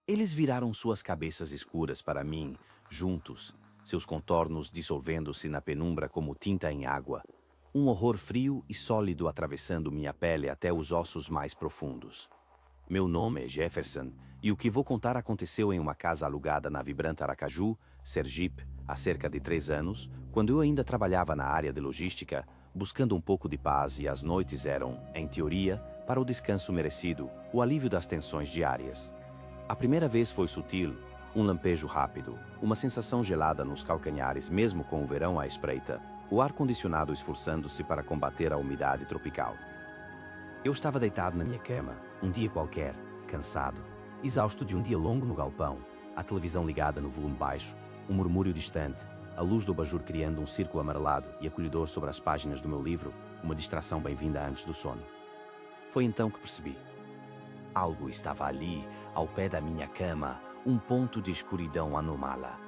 Eles viraram suas cabeças escuras para mim, juntos, seus contornos dissolvendo-se na penumbra como tinta em água. Um horror frio e sólido atravessando minha pele até os ossos mais profundos. Meu nome é Jefferson, e o que vou contar aconteceu em uma casa alugada na vibrante Aracaju, Sergipe, há cerca de 3 anos, quando eu ainda trabalhava na área de logística, buscando um pouco de paz, e as noites eram, em teoria, para o descanso merecido, o alívio das tensões diárias. A primeira vez foi sutil, um lampejo rápido, uma sensação gelada nos calcanhares mesmo com o verão à espreita, o ar-condicionado esforçando-se para combater a umidade tropical. Eu estava deitado na minha cama, um dia qualquer, cansado, exausto de um dia longo no galpão, a televisão ligada no volume baixo, um murmúrio distante, a luz do abajur criando um círculo amarelado e acolhedor sobre as páginas do meu livro, uma distração bem-vinda antes do sono. Foi então que percebi. Algo estava ali, ao pé da minha cama, um ponto de escuridão anômala.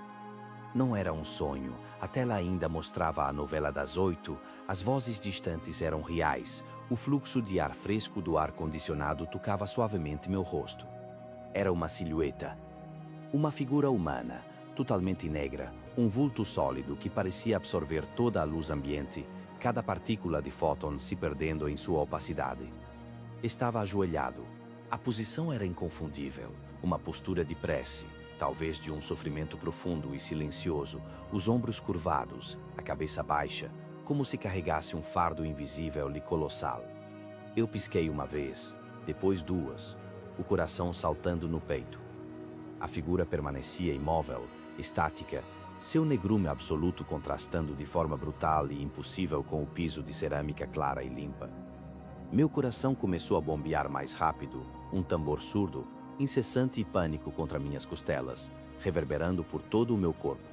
Não era um sonho, a tela ainda mostrava a novela das 8, as vozes distantes eram reais, o fluxo de ar fresco do ar-condicionado tocava suavemente meu rosto. Era uma silhueta. Uma figura humana, totalmente negra, um vulto sólido que parecia absorver toda a luz ambiente, cada partícula de fóton se perdendo em sua opacidade. Estava ajoelhado. A posição era inconfundível, uma postura de prece, talvez de um sofrimento profundo e silencioso, os ombros curvados, a cabeça baixa, como se carregasse um fardo invisível e colossal. Eu pisquei uma vez, depois duas, o coração saltando no peito. A figura permanecia imóvel, estática, seu negrume absoluto contrastando de forma brutal e impossível com o piso de cerâmica clara e limpa. Meu coração começou a bombear mais rápido, um tambor surdo, incessante e pânico contra minhas costelas, reverberando por todo o meu corpo.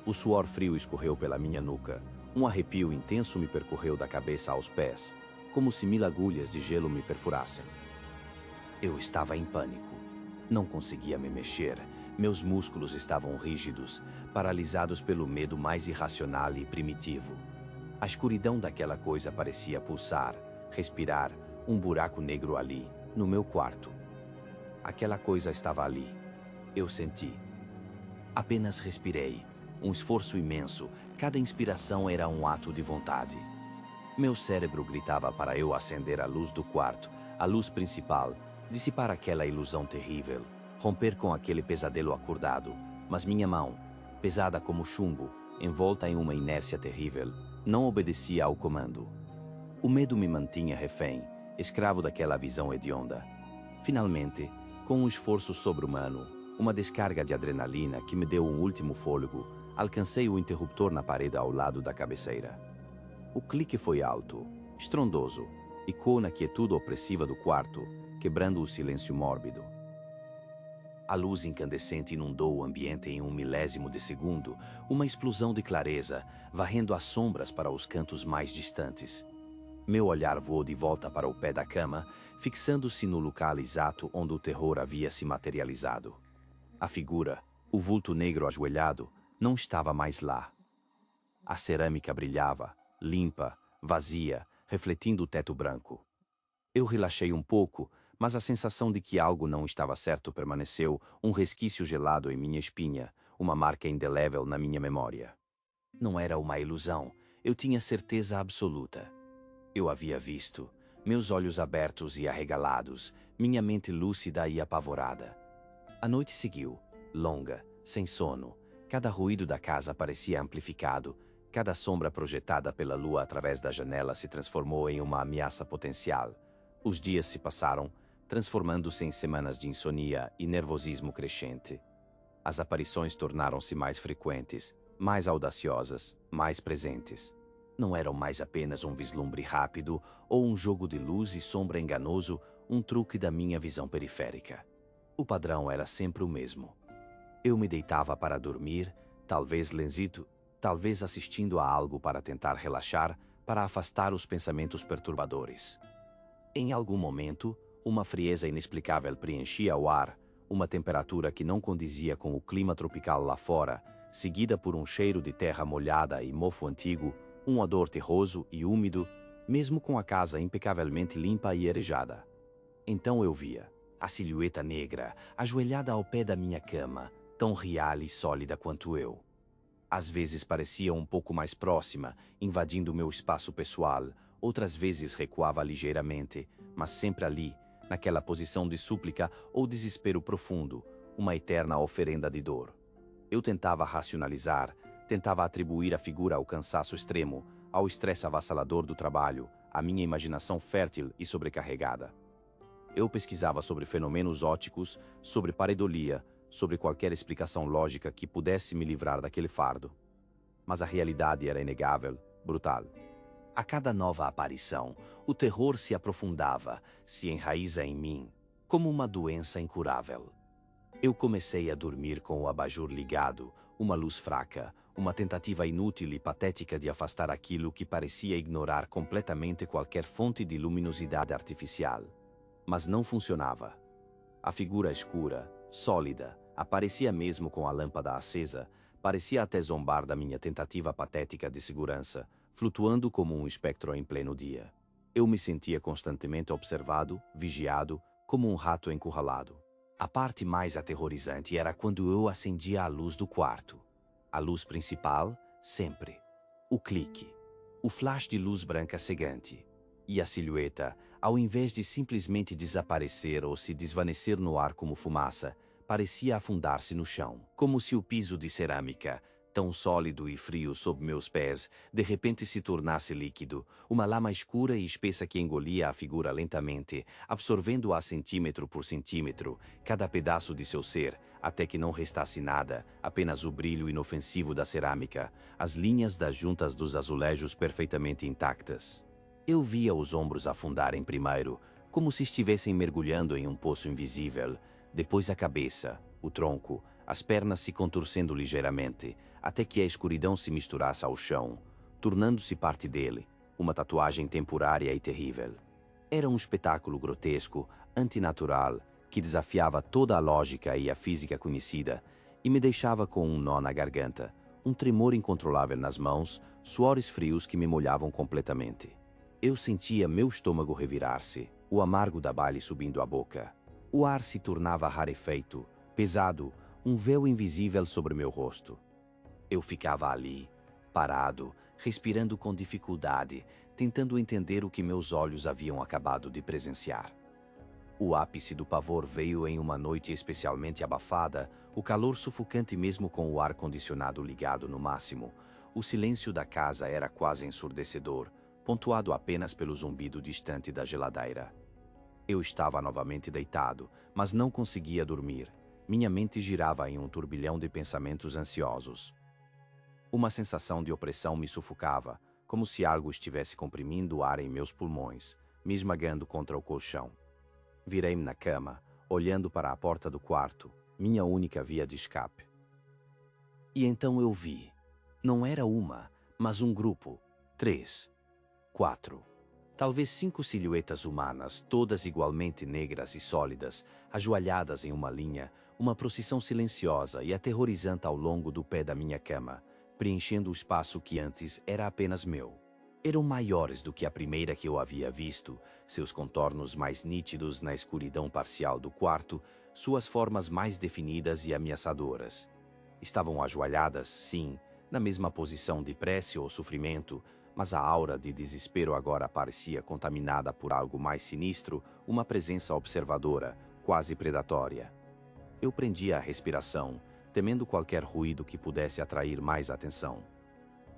O suor frio escorreu pela minha nuca, um arrepio intenso me percorreu da cabeça aos pés, como se 1000 agulhas de gelo me perfurassem. Eu estava em pânico. Não conseguia me mexer, meus músculos estavam rígidos, paralisados pelo medo mais irracional e primitivo. A escuridão daquela coisa parecia pulsar, respirar, um buraco negro ali, no meu quarto. Aquela coisa estava ali. Eu senti. Apenas respirei. Um esforço imenso, cada inspiração era um ato de vontade. Meu cérebro gritava para eu acender a luz do quarto, a luz principal, dissipar aquela ilusão terrível, romper com aquele pesadelo acordado, mas minha mão, pesada como chumbo, envolta em uma inércia terrível, não obedecia ao comando. O medo me mantinha refém, escravo daquela visão hedionda. Finalmente, com um esforço sobre-humano, uma descarga de adrenalina que me deu um último fôlego, alcancei o interruptor na parede ao lado da cabeceira. O clique foi alto, estrondoso, ecoou na quietude opressiva do quarto, quebrando o silêncio mórbido. A luz incandescente inundou o ambiente em um milésimo de segundo, uma explosão de clareza, varrendo as sombras para os cantos mais distantes. Meu olhar voou de volta para o pé da cama, fixando-se no local exato onde o terror havia se materializado. A figura, o vulto negro ajoelhado, não estava mais lá. A cerâmica brilhava, limpa, vazia, refletindo o teto branco. Eu relaxei um pouco, mas a sensação de que algo não estava certo permaneceu, um resquício gelado em minha espinha, uma marca indelével na minha memória. Não era uma ilusão, eu tinha certeza absoluta. Eu havia visto, meus olhos abertos e arregalados, minha mente lúcida e apavorada. A noite seguiu, longa, sem sono. Cada ruído da casa parecia amplificado, cada sombra projetada pela lua através da janela se transformou em uma ameaça potencial. Os dias se passaram, transformando-se em semanas de insônia e nervosismo crescente. As aparições tornaram-se mais frequentes, mais audaciosas, mais presentes. Não eram mais apenas um vislumbre rápido ou um jogo de luz e sombra enganoso, um truque da minha visão periférica. O padrão era sempre o mesmo. Eu me deitava para dormir, talvez lenzito, talvez assistindo a algo para tentar relaxar, para afastar os pensamentos perturbadores. Em algum momento, uma frieza inexplicável preenchia o ar, uma temperatura que não condizia com o clima tropical lá fora, seguida por um cheiro de terra molhada e mofo antigo, um odor terroso e úmido, mesmo com a casa impecavelmente limpa e arejada. Então eu via. A silhueta negra, ajoelhada ao pé da minha cama, tão real e sólida quanto eu. Às vezes parecia um pouco mais próxima, invadindo meu espaço pessoal, outras vezes recuava ligeiramente, mas sempre ali, naquela posição de súplica ou desespero profundo, uma eterna oferenda de dor. Eu tentava racionalizar, tentava atribuir a figura ao cansaço extremo, ao estresse avassalador do trabalho, à minha imaginação fértil e sobrecarregada. Eu pesquisava sobre fenômenos ópticos, sobre pareidolia, sobre qualquer explicação lógica que pudesse me livrar daquele fardo. Mas a realidade era inegável, brutal. A cada nova aparição, o terror se aprofundava, se enraiza em mim, como uma doença incurável. Eu comecei a dormir com o abajur ligado, uma luz fraca, uma tentativa inútil e patética de afastar aquilo que parecia ignorar completamente qualquer fonte de luminosidade artificial. Mas não funcionava. A figura escura, sólida, aparecia mesmo com a lâmpada acesa, parecia até zombar da minha tentativa patética de segurança, flutuando como um espectro em pleno dia. Eu me sentia constantemente observado, vigiado, como um rato encurralado. A parte mais aterrorizante era quando eu acendia a luz do quarto. A luz principal, sempre. O clique. O flash de luz branca cegante. E a silhueta, ao invés de simplesmente desaparecer ou se desvanecer no ar como fumaça, parecia afundar-se no chão, como se o piso de cerâmica, tão sólido e frio sob meus pés, de repente se tornasse líquido, uma lama escura e espessa que engolia a figura lentamente, absorvendo-a centímetro por centímetro, cada pedaço de seu ser, até que não restasse nada, apenas o brilho inofensivo da cerâmica, as linhas das juntas dos azulejos perfeitamente intactas. Eu via os ombros afundarem primeiro, como se estivessem mergulhando em um poço invisível, depois a cabeça, o tronco, as pernas se contorcendo ligeiramente, até que a escuridão se misturasse ao chão, tornando-se parte dele, uma tatuagem temporária e terrível. Era um espetáculo grotesco, antinatural, que desafiava toda a lógica e a física conhecida, e me deixava com um nó na garganta, um tremor incontrolável nas mãos, suores frios que me molhavam completamente. Eu sentia meu estômago revirar-se, o amargo da bile subindo à boca. O ar se tornava rarefeito, pesado, um véu invisível sobre meu rosto. Eu ficava ali, parado, respirando com dificuldade, tentando entender o que meus olhos haviam acabado de presenciar. O ápice do pavor veio em uma noite especialmente abafada, o calor sufocante mesmo com o ar-condicionado ligado no máximo. O silêncio da casa era quase ensurdecedor, pontuado apenas pelo zumbido distante da geladeira. Eu estava novamente deitado, mas não conseguia dormir. Minha mente girava em um turbilhão de pensamentos ansiosos. Uma sensação de opressão me sufocava, como se algo estivesse comprimindo o ar em meus pulmões, me esmagando contra o colchão. Virei-me na cama, olhando para a porta do quarto, minha única via de escape. E então eu vi. Não era uma, mas um grupo. 3, 4, talvez 5 silhuetas humanas, todas igualmente negras e sólidas, ajoelhadas em uma linha, uma procissão silenciosa e aterrorizante ao longo do pé da minha cama, preenchendo o espaço que antes era apenas meu. Eram maiores do que a primeira que eu havia visto, seus contornos mais nítidos na escuridão parcial do quarto, suas formas mais definidas e ameaçadoras. Estavam ajoelhadas, sim, na mesma posição de prece ou sofrimento, mas a aura de desespero agora parecia contaminada por algo mais sinistro, uma presença observadora, quase predatória. Eu prendia a respiração, temendo qualquer ruído que pudesse atrair mais atenção.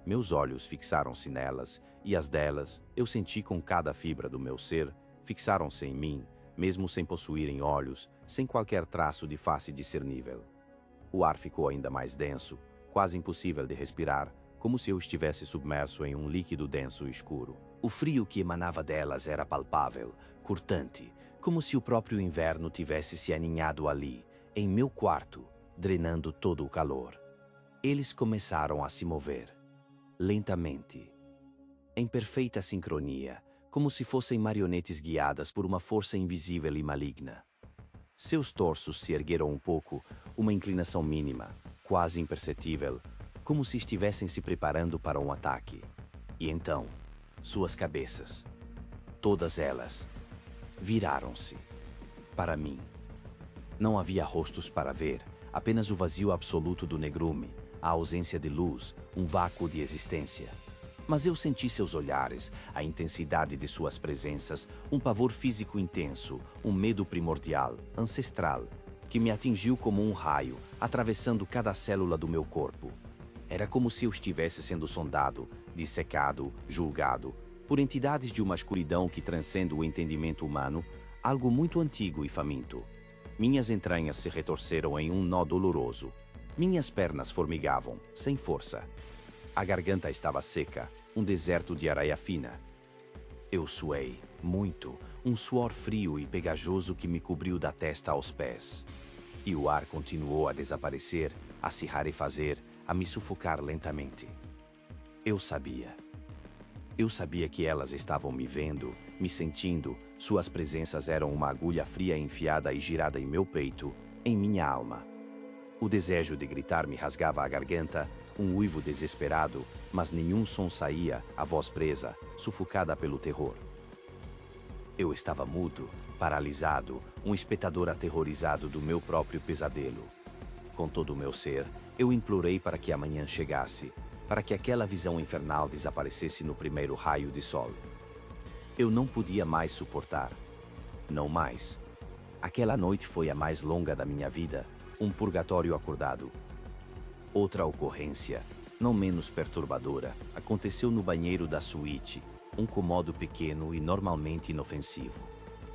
Meus olhos fixaram-se nelas, e as delas, eu senti com cada fibra do meu ser, fixaram-se em mim, mesmo sem possuírem olhos, sem qualquer traço de face discernível. O ar ficou ainda mais denso, quase impossível de respirar, como se eu estivesse submerso em um líquido denso e escuro. O frio que emanava delas era palpável, cortante, como se o próprio inverno tivesse se aninhado ali, em meu quarto, drenando todo o calor. Eles começaram a se mover, lentamente, em perfeita sincronia, como se fossem marionetes guiadas por uma força invisível e maligna. Seus torsos se ergueram um pouco, uma inclinação mínima, quase imperceptível, como se estivessem se preparando para um ataque. E então, suas cabeças, todas elas, viraram-se. para mim. Não havia rostos para ver, apenas o vazio absoluto do negrume, a ausência de luz, um vácuo de existência. Mas eu senti seus olhares, a intensidade de suas presenças, um pavor físico intenso, um medo primordial, ancestral, que me atingiu como um raio, atravessando cada célula do meu corpo. Era como se eu estivesse sendo sondado, dissecado, julgado, por entidades de uma escuridão que transcende o entendimento humano, algo muito antigo e faminto. Minhas entranhas se retorceram em um nó doloroso. Minhas pernas formigavam, sem força. A garganta estava seca, um deserto de areia fina. Eu suei, muito, um suor frio e pegajoso que me cobriu da testa aos pés. E o ar continuou a desaparecer, a se rarefazer, a me sufocar lentamente. Eu sabia. Eu sabia que elas estavam me vendo, me sentindo, suas presenças eram uma agulha fria enfiada e girada em meu peito, em minha alma. O desejo de gritar me rasgava a garganta, um uivo desesperado, mas nenhum som saía, a voz presa, sufocada pelo terror. Eu estava mudo, paralisado, um espectador aterrorizado do meu próprio pesadelo. Com todo o meu ser, eu implorei para que a manhã chegasse, para que aquela visão infernal desaparecesse no primeiro raio de sol. Eu não podia mais suportar. Não mais. Aquela noite foi a mais longa da minha vida, um purgatório acordado. Outra ocorrência, não menos perturbadora, aconteceu no banheiro da suíte, um cômodo pequeno e normalmente inofensivo.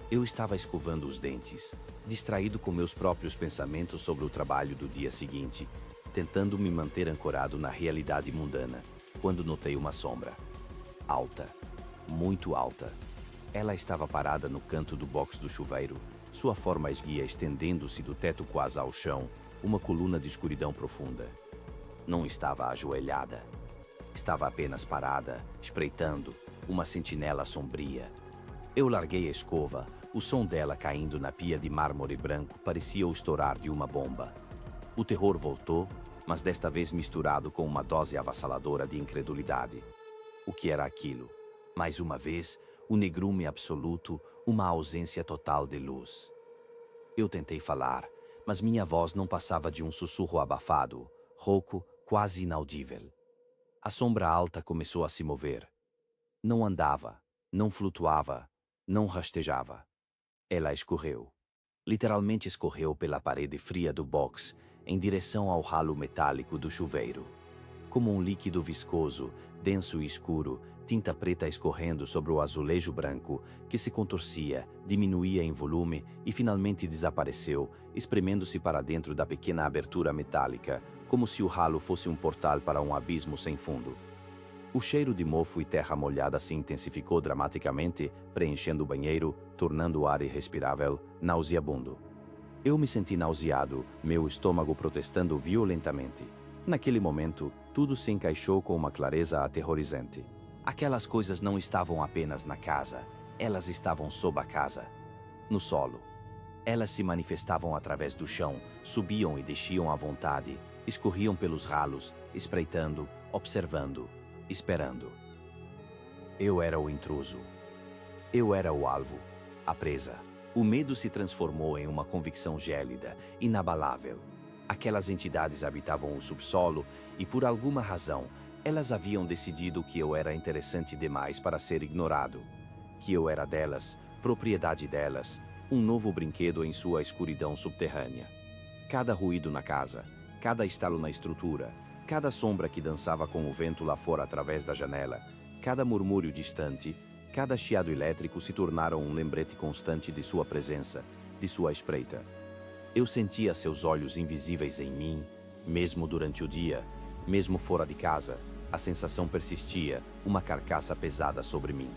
Eu estava escovando os dentes, distraído com meus próprios pensamentos sobre o trabalho do dia seguinte, tentando me manter ancorado na realidade mundana, quando notei uma sombra. Alta, muito alta. Ela estava parada no canto do box do chuveiro, sua forma esguia estendendo-se do teto quase ao chão, uma coluna de escuridão profunda. Não estava ajoelhada. Estava apenas parada, espreitando, uma sentinela sombria. Eu larguei a escova, o som dela caindo na pia de mármore branco parecia o estourar de uma bomba. O terror voltou, mas desta vez misturado com uma dose avassaladora de incredulidade. O que era aquilo? Mais uma vez, o negrume absoluto, uma ausência total de luz. Eu tentei falar, mas minha voz não passava de um sussurro abafado, rouco, quase inaudível. A sombra alta começou a se mover. Não andava, não flutuava, não rastejava. Ela escorreu. Literalmente escorreu pela parede fria do box, em direção ao ralo metálico do chuveiro. Como um líquido viscoso, denso e escuro, tinta preta escorrendo sobre o azulejo branco, que se contorcia, diminuía em volume e finalmente desapareceu, espremendo-se para dentro da pequena abertura metálica, como se o ralo fosse um portal para um abismo sem fundo. O cheiro de mofo e terra molhada se intensificou dramaticamente, preenchendo o banheiro, tornando o ar irrespirável, nauseabundo. Eu me senti nauseado, meu estômago protestando violentamente. Naquele momento, tudo se encaixou com uma clareza aterrorizante. Aquelas coisas não estavam apenas na casa, elas estavam sob a casa, no solo. Elas se manifestavam através do chão, subiam e desciam à vontade, escorriam pelos ralos, espreitando, observando, esperando. Eu era o intruso. Eu era o alvo, a presa. O medo se transformou em uma convicção gélida, inabalável. Aquelas entidades habitavam o subsolo e, por alguma razão, elas haviam decidido que eu era interessante demais para ser ignorado. Que eu era delas, propriedade delas, um novo brinquedo em sua escuridão subterrânea. Cada ruído na casa, cada estalo na estrutura, cada sombra que dançava com o vento lá fora através da janela, cada murmúrio distante, cada chiado elétrico se tornaram um lembrete constante de sua presença, de sua espreita. Eu sentia seus olhos invisíveis em mim, mesmo durante o dia, mesmo fora de casa, a sensação persistia, uma carcaça pesada sobre mim.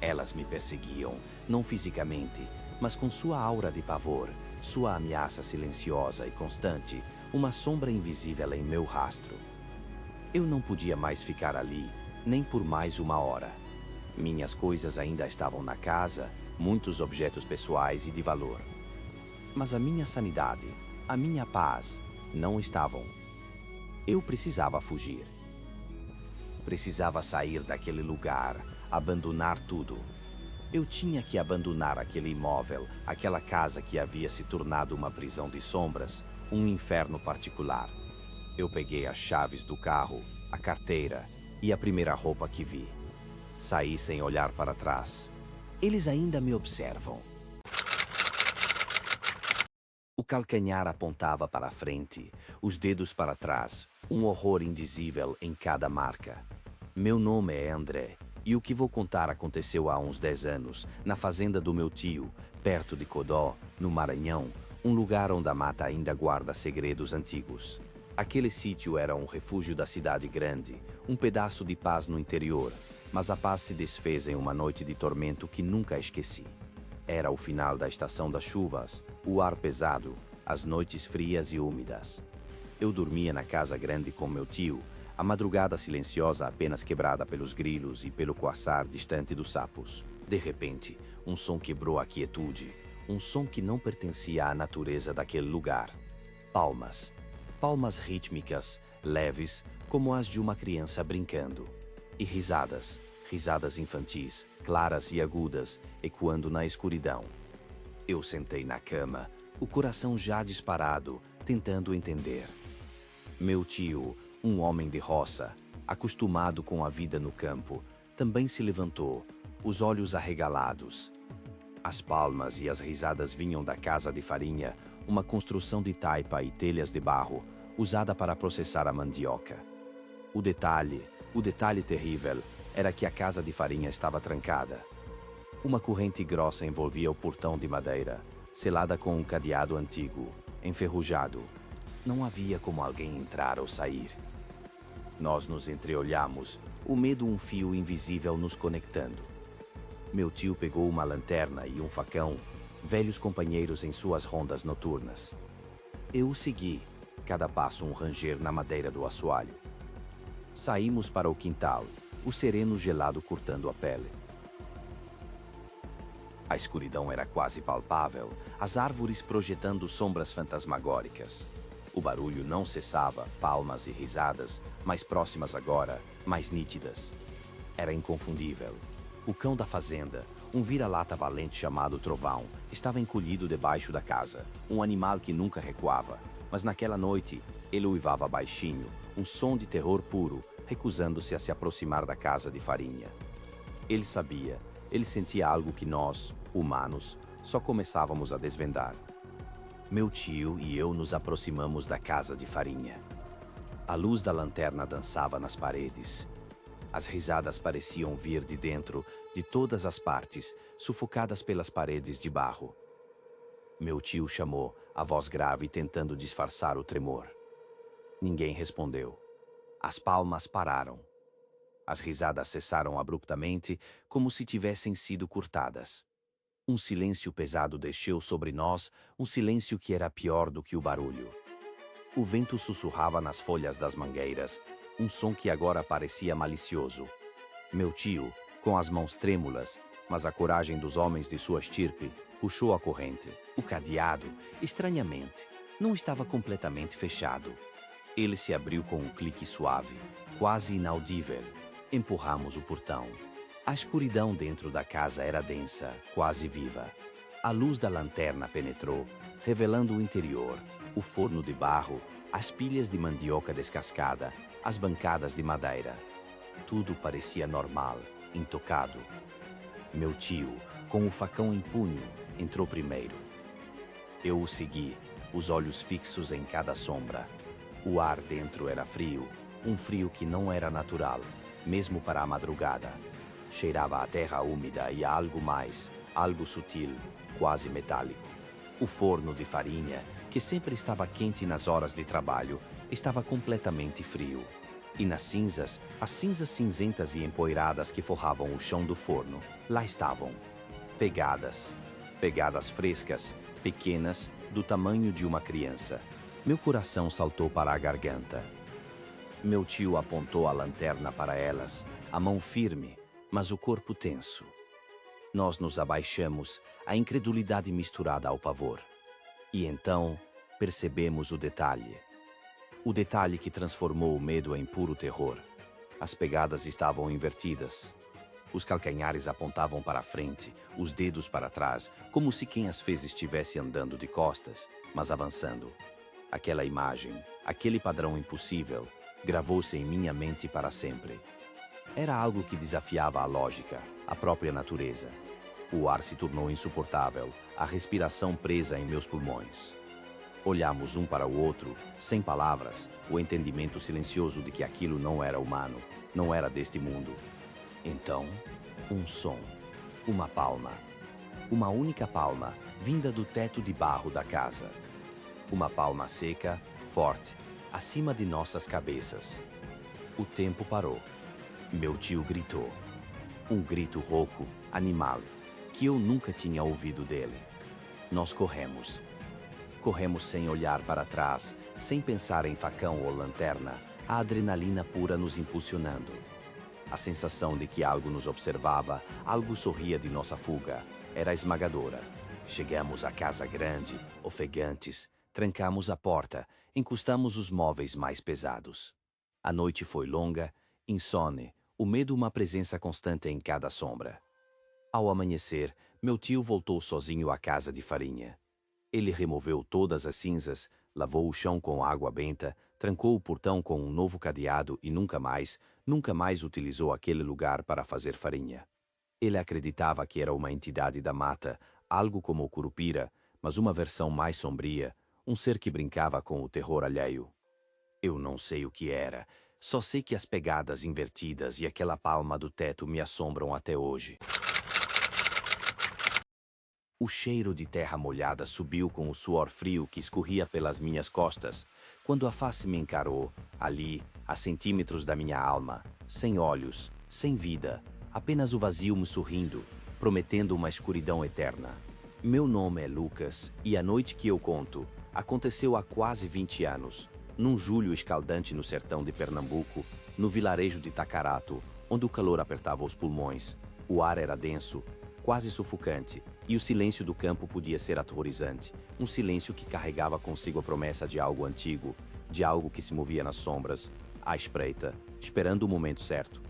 Elas me perseguiam, não fisicamente, mas com sua aura de pavor, sua ameaça silenciosa e constante, uma sombra invisível em meu rastro. Eu não podia mais ficar ali, nem por mais uma hora. Minhas coisas ainda estavam na casa, muitos objetos pessoais e de valor. Mas a minha sanidade, a minha paz, não estavam. Eu precisava fugir. Precisava sair daquele lugar, abandonar tudo. Eu tinha que abandonar aquele imóvel, aquela casa que havia se tornado uma prisão de sombras, um inferno particular. Eu peguei as chaves do carro, a carteira e a primeira roupa que vi. Saí sem olhar para trás. Eles ainda me observam. O calcanhar apontava para a frente, os dedos para trás, um horror indizível em cada marca. Meu nome é André, e o que vou contar aconteceu há uns 10 anos, na fazenda do meu tio, perto de Codó, no Maranhão, um lugar onde a mata ainda guarda segredos antigos. Aquele sítio era um refúgio da cidade grande, um pedaço de paz no interior, mas a paz se desfez em uma noite de tormento que nunca esqueci. Era o final da estação das chuvas, o ar pesado, as noites frias e úmidas. Eu dormia na casa grande com meu tio, a madrugada silenciosa apenas quebrada pelos grilos e pelo coaçar distante dos sapos. De repente, um som quebrou a quietude, um som que não pertencia à natureza daquele lugar. Palmas. Palmas rítmicas, leves, como as de uma criança brincando. E risadas, risadas infantis, claras e agudas, ecoando na escuridão. Eu sentei na cama, o coração já disparado, tentando entender. Meu tio, um homem de roça, acostumado com a vida no campo, também se levantou, os olhos arregalados. As palmas e as risadas vinham da casa de farinha, uma construção de taipa e telhas de barro, usada para processar a mandioca. O detalhe terrível, era que a casa de farinha estava trancada. Uma corrente grossa envolvia o portão de madeira, selada com um cadeado antigo, enferrujado. Não havia como alguém entrar ou sair. Nós nos entreolhamos, o medo um fio invisível nos conectando. Meu tio pegou uma lanterna e um facão, velhos companheiros em suas rondas noturnas. Eu o segui, cada passo um ranger na madeira do assoalho. Saímos para o quintal, o sereno gelado cortando a pele. A escuridão era quase palpável, as árvores projetando sombras fantasmagóricas. O barulho não cessava, palmas e risadas, mais próximas agora, mais nítidas. Era inconfundível. O cão da fazenda, um vira-lata valente chamado Trovão, estava encolhido debaixo da casa, um animal que nunca recuava. Mas naquela noite, ele uivava baixinho, um som de terror puro, recusando-se a se aproximar da casa de farinha. Ele sabia, ele sentia algo que nós, humanos, só começávamos a desvendar. Meu tio e eu nos aproximamos da casa de farinha. A luz da lanterna dançava nas paredes. As risadas pareciam vir de dentro, de todas as partes, sufocadas pelas paredes de barro. Meu tio chamou, a voz grave tentando disfarçar o tremor. Ninguém respondeu. As palmas pararam. As risadas cessaram abruptamente, como se tivessem sido cortadas. Um silêncio pesado desceu sobre nós, um silêncio que era pior do que o barulho. O vento sussurrava nas folhas das mangueiras, um som que agora parecia malicioso. Meu tio, com as mãos trêmulas, mas a coragem dos homens de sua estirpe, puxou a corrente. O cadeado, estranhamente, não estava completamente fechado. Ele se abriu com um clique suave, quase inaudível. Empurramos o portão. A escuridão dentro da casa era densa, quase viva. A luz da lanterna penetrou, revelando o interior, o forno de barro, as pilhas de mandioca descascada, as bancadas de madeira. Tudo parecia normal, intocado. Meu tio, com o facão em punho, entrou primeiro. Eu o segui, os olhos fixos em cada sombra. O ar dentro era frio, um frio que não era natural, mesmo para a madrugada. Cheirava a terra úmida e a algo mais, algo sutil, quase metálico. O forno de farinha, que sempre estava quente nas horas de trabalho, estava completamente frio. E nas cinzas, as cinzas cinzentas e empoeiradas que forravam o chão do forno, lá estavam. Pegadas. Pegadas frescas, pequenas, do tamanho de uma criança. Meu coração saltou para a garganta. Meu tio apontou a lanterna para elas, a mão firme, mas o corpo tenso. Nós nos abaixamos, a incredulidade misturada ao pavor. E então, percebemos o detalhe. O detalhe que transformou o medo em puro terror. As pegadas estavam invertidas. Os calcanhares apontavam para a frente, os dedos para trás, como se quem as fez estivesse andando de costas, mas avançando. Aquela imagem, aquele padrão impossível, gravou-se em minha mente para sempre. Era algo que desafiava a lógica, a própria natureza. O ar se tornou insuportável, a respiração presa em meus pulmões. Olhamos um para o outro, sem palavras, o entendimento silencioso de que aquilo não era humano, não era deste mundo. Então, um som, uma palma. Uma única palma, vinda do teto de barro da casa. Uma palma seca, forte, acima de nossas cabeças. O tempo parou. Meu tio gritou. Um grito rouco, animal, que eu nunca tinha ouvido dele. Nós corremos. Corremos sem olhar para trás, sem pensar em facão ou lanterna, a adrenalina pura nos impulsionando. A sensação de que algo nos observava, algo sorria de nossa fuga, era esmagadora. Chegamos à casa grande, ofegantes, trancamos a porta, encostamos os móveis mais pesados. A noite foi longa, insone, o medo uma presença constante em cada sombra. Ao amanhecer, meu tio voltou sozinho à casa de farinha. Ele removeu todas as cinzas, lavou o chão com água benta, trancou o portão com um novo cadeado e nunca mais utilizou aquele lugar para fazer farinha. Ele acreditava que era uma entidade da mata, algo como o Curupira, mas uma versão mais sombria, um ser que brincava com o terror alheio. Eu não sei o que era, só sei que as pegadas invertidas e aquela palma do teto me assombram até hoje. O cheiro de terra molhada subiu com o suor frio que escorria pelas minhas costas, quando a face me encarou, ali, a centímetros da minha alma, sem olhos, sem vida, apenas o vazio me sorrindo, prometendo uma escuridão eterna. Meu nome é Lucas, e a noite que eu conto aconteceu há quase 20 anos, num julho escaldante no sertão de Pernambuco, no vilarejo de Tacarato, onde o calor apertava os pulmões. O ar era denso, quase sufocante, e o silêncio do campo podia ser aterrorizante, um silêncio que carregava consigo a promessa de algo antigo, de algo que se movia nas sombras, à espreita, esperando o momento certo.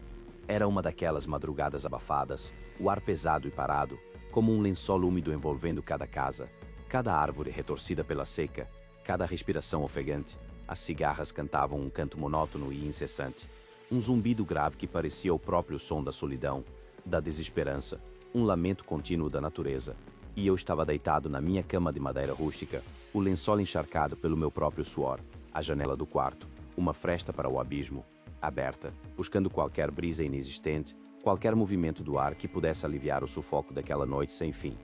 Era uma daquelas madrugadas abafadas, o ar pesado e parado, como um lençol úmido envolvendo cada casa, cada árvore retorcida pela seca, cada respiração ofegante. As cigarras cantavam um canto monótono e incessante, um zumbido grave que parecia o próprio som da solidão, da desesperança, um lamento contínuo da natureza. E eu estava deitado na minha cama de madeira rústica, o lençol encharcado pelo meu próprio suor, a janela do quarto, uma fresta para o abismo, aberta, buscando qualquer brisa inexistente, qualquer movimento do ar que pudesse aliviar o sufoco daquela noite sem fim.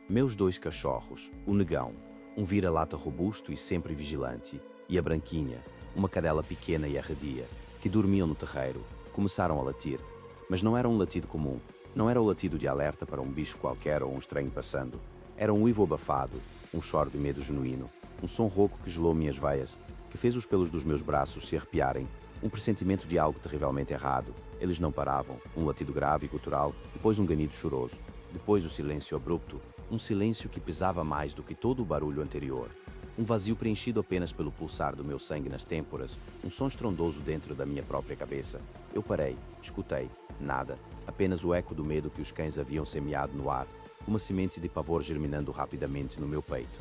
Meus 2 cachorros, o Negão, um vira-lata robusto e sempre vigilante, e a Branquinha, uma cadela pequena e arredia, que dormiam no terreiro, começaram a latir. Mas não era um latido comum, não era o latido de alerta para um bicho qualquer ou um estranho passando. Era um uivo abafado, um choro de medo genuíno, um som rouco que gelou minhas veias, que fez os pelos dos meus braços se arrepiarem, um pressentimento de algo terrivelmente errado. Eles não paravam, um latido grave e gutural, depois um ganido choroso, depois o silêncio abrupto, um silêncio que pesava mais do que todo o barulho anterior. Um vazio preenchido apenas pelo pulsar do meu sangue nas têmporas, um som estrondoso dentro da minha própria cabeça. Eu parei, escutei, nada, apenas o eco do medo que os cães haviam semeado no ar, uma semente de pavor germinando rapidamente no meu peito.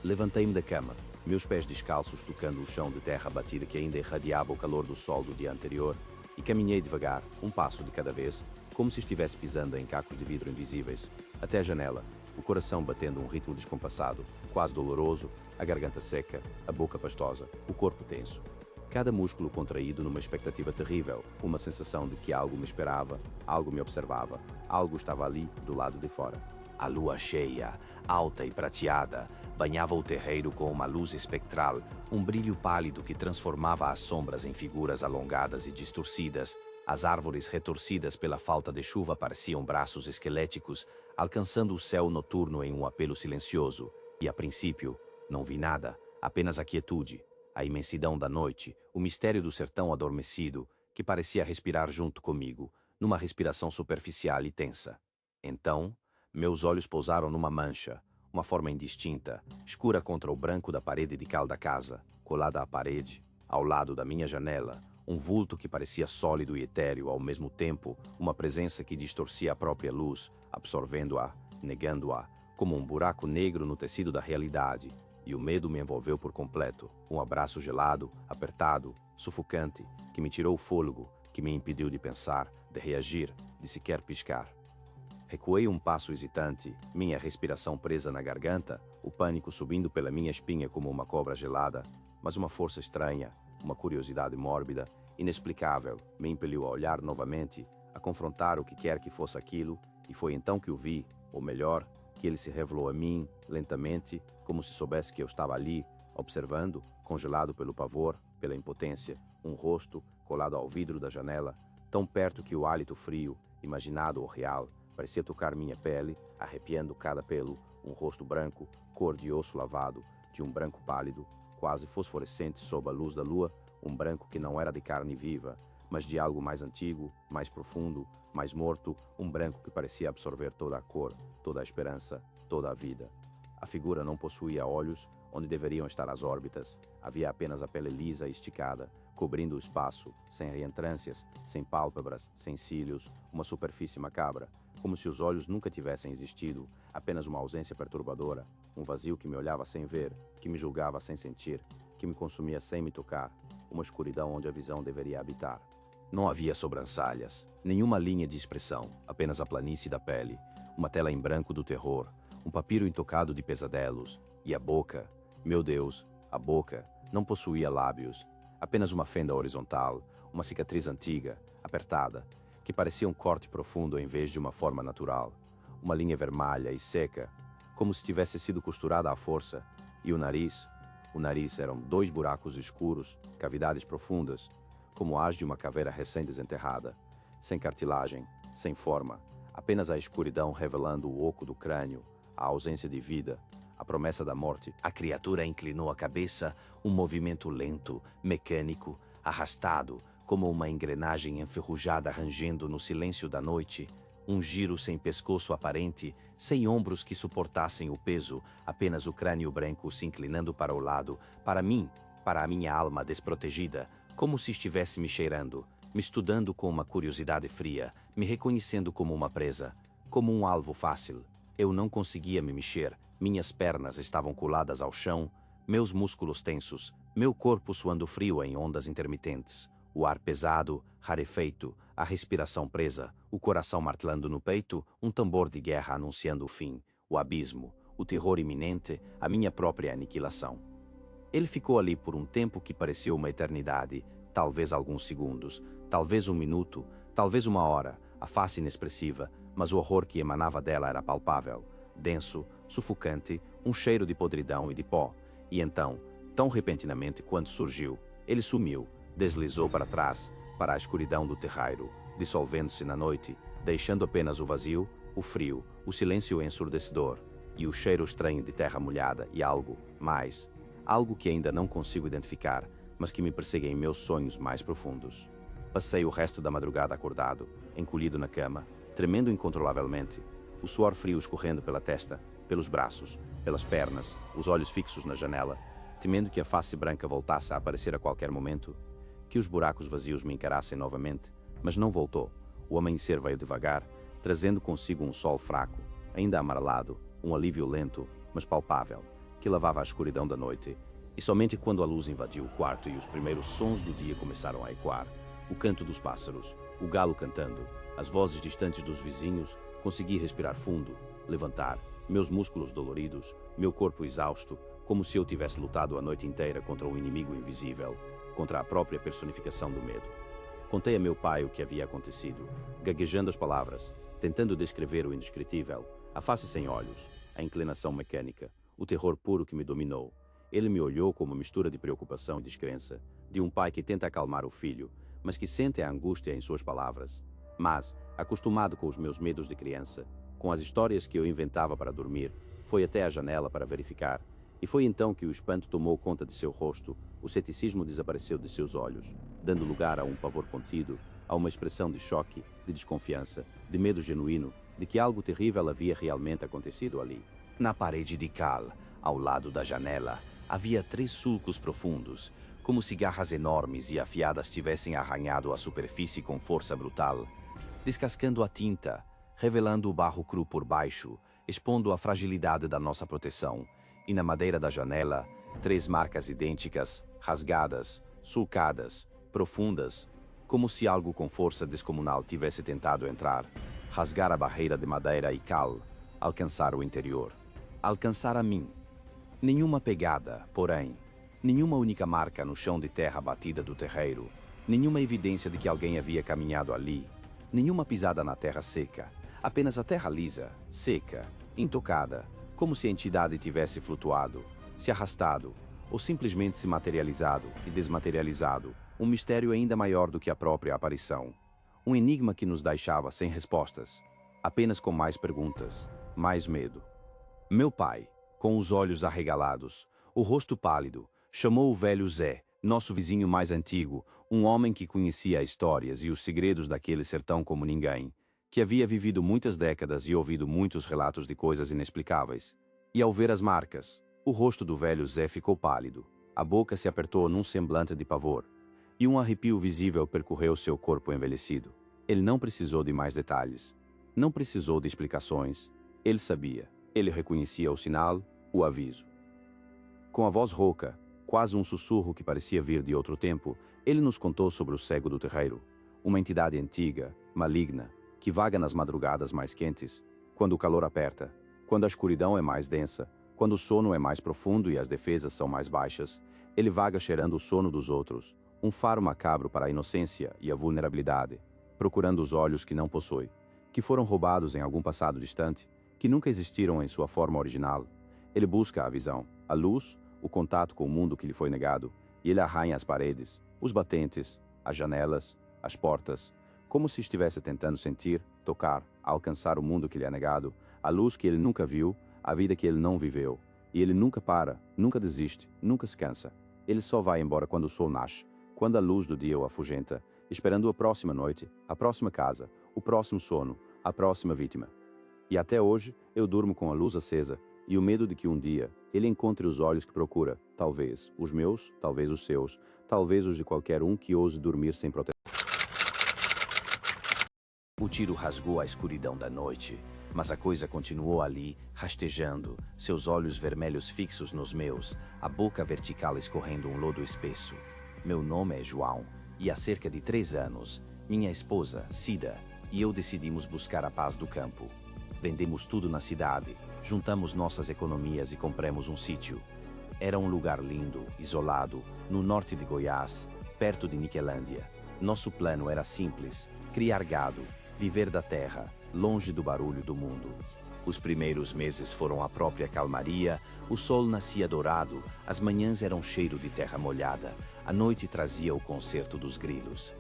Levantei-me da cama, meus pés descalços tocando o chão de terra batida que ainda irradiava o calor do sol do dia anterior, e caminhei devagar, um passo de cada vez, como se estivesse pisando em cacos de vidro invisíveis, até a janela, o coração batendo um ritmo descompassado, quase doloroso, a garganta seca, a boca pastosa, o corpo tenso. Cada músculo contraído numa expectativa terrível, uma sensação de que algo me esperava, algo me observava, algo estava ali, do lado de fora. A lua cheia, alta e prateada, banhava o terreiro com uma luz espectral, um brilho pálido que transformava as sombras em figuras alongadas e distorcidas. As árvores retorcidas pela falta de chuva pareciam braços esqueléticos, alcançando o céu noturno em um apelo silencioso. E, a princípio, não vi nada, apenas a quietude, a imensidão da noite, o mistério do sertão adormecido, que parecia respirar junto comigo, numa respiração superficial e tensa. Então, meus olhos pousaram numa mancha, uma forma indistinta, escura contra o branco da parede de cal da casa, colada à parede, ao lado da minha janela, Um vulto que parecia sólido e etéreo ao mesmo tempo, uma presença que distorcia a própria luz, absorvendo-a, negando-a, como um buraco negro no tecido da realidade. E o medo me envolveu por completo. Um abraço gelado, apertado, sufocante, que me tirou o fôlego, que me impediu de pensar, de reagir, de sequer piscar. Recuei um passo hesitante, minha respiração presa na garganta, o pânico subindo pela minha espinha como uma cobra gelada, mas uma força estranha, uma curiosidade mórbida, inexplicável, me impeliu a olhar novamente, a confrontar o que quer que fosse aquilo, e foi então que o vi, ou melhor, que ele se revelou a mim, lentamente, como se soubesse que eu estava ali, observando, congelado pelo pavor, pela impotência, um rosto colado ao vidro da janela, tão perto que o hálito frio, imaginado ou real, parecia tocar minha pele, arrepiando cada pelo, um rosto branco, cor de osso lavado, de um branco pálido, quase fosforescente sob a luz da lua, um branco que não era de carne viva, mas de algo mais antigo, mais profundo, mais morto, um branco que parecia absorver toda a cor, toda a esperança, toda a vida. A figura não possuía olhos, onde deveriam estar as órbitas, havia apenas a pele lisa e esticada, cobrindo o espaço, sem reentrâncias, sem pálpebras, sem cílios, uma superfície macabra, como se os olhos nunca tivessem existido, apenas uma ausência perturbadora, um vazio que me olhava sem ver, que me julgava sem sentir, que me consumia sem me tocar, uma escuridão onde a visão deveria habitar. Não havia sobrancelhas, nenhuma linha de expressão, apenas a planície da pele, uma tela em branco do terror, um papiro intocado de pesadelos, e a boca, meu Deus, a boca, não possuía lábios, apenas uma fenda horizontal, uma cicatriz antiga, apertada, que parecia um corte profundo em vez de uma forma natural, uma linha vermelha e seca, como se tivesse sido costurada à força, e o nariz eram 2 buracos escuros, cavidades profundas, como as de uma caveira recém-desenterrada, sem cartilagem, sem forma, apenas a escuridão revelando o oco do crânio, a ausência de vida, a promessa da morte. A criatura inclinou a cabeça, um movimento lento, mecânico, arrastado, como uma engrenagem enferrujada rangendo no silêncio da noite, um giro sem pescoço aparente, sem ombros que suportassem o peso, apenas o crânio branco se inclinando para o lado, para mim, para a minha alma desprotegida, como se estivesse me cheirando, me estudando com uma curiosidade fria, me reconhecendo como uma presa, como um alvo fácil. Eu não conseguia me mexer, minhas pernas estavam coladas ao chão, meus músculos tensos, meu corpo suando frio em ondas intermitentes, o ar pesado, rarefeito, a respiração presa, o coração martelando no peito, um tambor de guerra anunciando o fim, o abismo, o terror iminente, a minha própria aniquilação. Ele ficou ali por um tempo que pareceu uma eternidade, talvez alguns segundos, talvez um minuto, talvez uma hora, a face inexpressiva, mas o horror que emanava dela era palpável, denso, sufocante, um cheiro de podridão e de pó. E então, tão repentinamente quanto surgiu, ele sumiu, deslizou para trás, para a escuridão do terreiro, dissolvendo-se na noite, deixando apenas o vazio, o frio, o silêncio ensurdecedor, e o cheiro estranho de terra molhada e algo mais, algo que ainda não consigo identificar, mas que me persegue em meus sonhos mais profundos. Passei o resto da madrugada acordado, encolhido na cama, tremendo incontrolavelmente, o suor frio escorrendo pela testa, pelos braços, pelas pernas, os olhos fixos na janela, temendo que a face branca voltasse a aparecer a qualquer momento, que os buracos vazios me encarassem novamente, mas não voltou. O amanhecer veio devagar, trazendo consigo um sol fraco, ainda amarelado, um alívio lento, mas palpável, que lavava a escuridão da noite, e somente quando a luz invadiu o quarto e os primeiros sons do dia começaram a ecoar, o canto dos pássaros, o galo cantando, as vozes distantes dos vizinhos, consegui respirar fundo, levantar, meus músculos doloridos, meu corpo exausto, como se eu tivesse lutado a noite inteira contra um inimigo invisível, contra a própria personificação do medo. Contei a meu pai o que havia acontecido, gaguejando as palavras, tentando descrever o indescritível, a face sem olhos, a inclinação mecânica, o terror puro que me dominou. Ele me olhou com uma mistura de preocupação e descrença, de um pai que tenta acalmar o filho, mas que sente a angústia em suas palavras. Mas, acostumado com os meus medos de criança, com as histórias que eu inventava para dormir, foi até a janela para verificar, e foi então que o espanto tomou conta de seu rosto, o ceticismo desapareceu de seus olhos, dando lugar a um pavor contido, a uma expressão de choque, de desconfiança, de medo genuíno, de que algo terrível havia realmente acontecido ali. Na parede de cal, ao lado da janela, havia 3 sulcos profundos, como se garras enormes e afiadas tivessem arranhado a superfície com força brutal, descascando a tinta, revelando o barro cru por baixo, expondo a fragilidade da nossa proteção, e na madeira da janela, 3 marcas idênticas, rasgadas, sulcadas, profundas, como se algo com força descomunal tivesse tentado entrar, rasgar a barreira de madeira e cal, alcançar o interior. Alcançar a mim. Nenhuma pegada, porém, nenhuma única marca no chão de terra batida do terreiro, nenhuma evidência de que alguém havia caminhado ali, nenhuma pisada na terra seca, apenas a terra lisa, seca, intocada, como se a entidade tivesse flutuado, se arrastado, ou simplesmente se materializado e desmaterializado, um mistério ainda maior do que a própria aparição. Um enigma que nos deixava sem respostas, apenas com mais perguntas, mais medo. Meu pai, com os olhos arregalados, o rosto pálido, chamou o velho Zé, nosso vizinho mais antigo, um homem que conhecia histórias e os segredos daquele sertão como ninguém, que havia vivido muitas décadas e ouvido muitos relatos de coisas inexplicáveis. E ao ver as marcas, o rosto do velho Zé ficou pálido, a boca se apertou num semblante de pavor, e um arrepio visível percorreu seu corpo envelhecido. Ele não precisou de mais detalhes, não precisou de explicações, ele sabia, ele reconhecia o sinal, o aviso. Com a voz rouca, quase um sussurro que parecia vir de outro tempo, ele nos contou sobre o cego do terreiro, uma entidade antiga, maligna, que vaga nas madrugadas mais quentes, quando o calor aperta, quando a escuridão é mais densa, quando o sono é mais profundo e as defesas são mais baixas, ele vaga cheirando o sono dos outros, um faro macabro para a inocência e a vulnerabilidade, procurando os olhos que não possui, que foram roubados em algum passado distante, que nunca existiram em sua forma original. Ele busca a visão, a luz, o contato com o mundo que lhe foi negado, e ele arranha as paredes, os batentes, as janelas, as portas, como se estivesse tentando sentir, tocar, alcançar o mundo que lhe é negado, a luz que ele nunca viu, a vida que ele não viveu. E ele nunca para, nunca desiste, nunca se cansa. Ele só vai embora quando o sol nasce, quando a luz do dia o afugenta, esperando a próxima noite, a próxima casa, o próximo sono, a próxima vítima. E até hoje, eu durmo com a luz acesa, e o medo de que um dia ele encontre os olhos que procura, talvez os meus, talvez os seus, talvez os de qualquer um que ouse dormir sem proteção. O tiro rasgou a escuridão da noite, mas a coisa continuou ali, rastejando, seus olhos vermelhos fixos nos meus, a boca vertical escorrendo um lodo espesso. Meu nome é João, e há cerca de 3 anos, minha esposa, Cida, e eu decidimos buscar a paz do campo. Vendemos tudo na cidade, juntamos nossas economias e compramos um sítio. Era um lugar lindo, isolado, no norte de Goiás, perto de Niquelândia. Nosso plano era simples: criar gado, viver da terra, longe do barulho do mundo. Os primeiros meses foram a própria calmaria, o sol nascia dourado, as manhãs eram cheiro de terra molhada, a noite trazia o concerto dos grilos.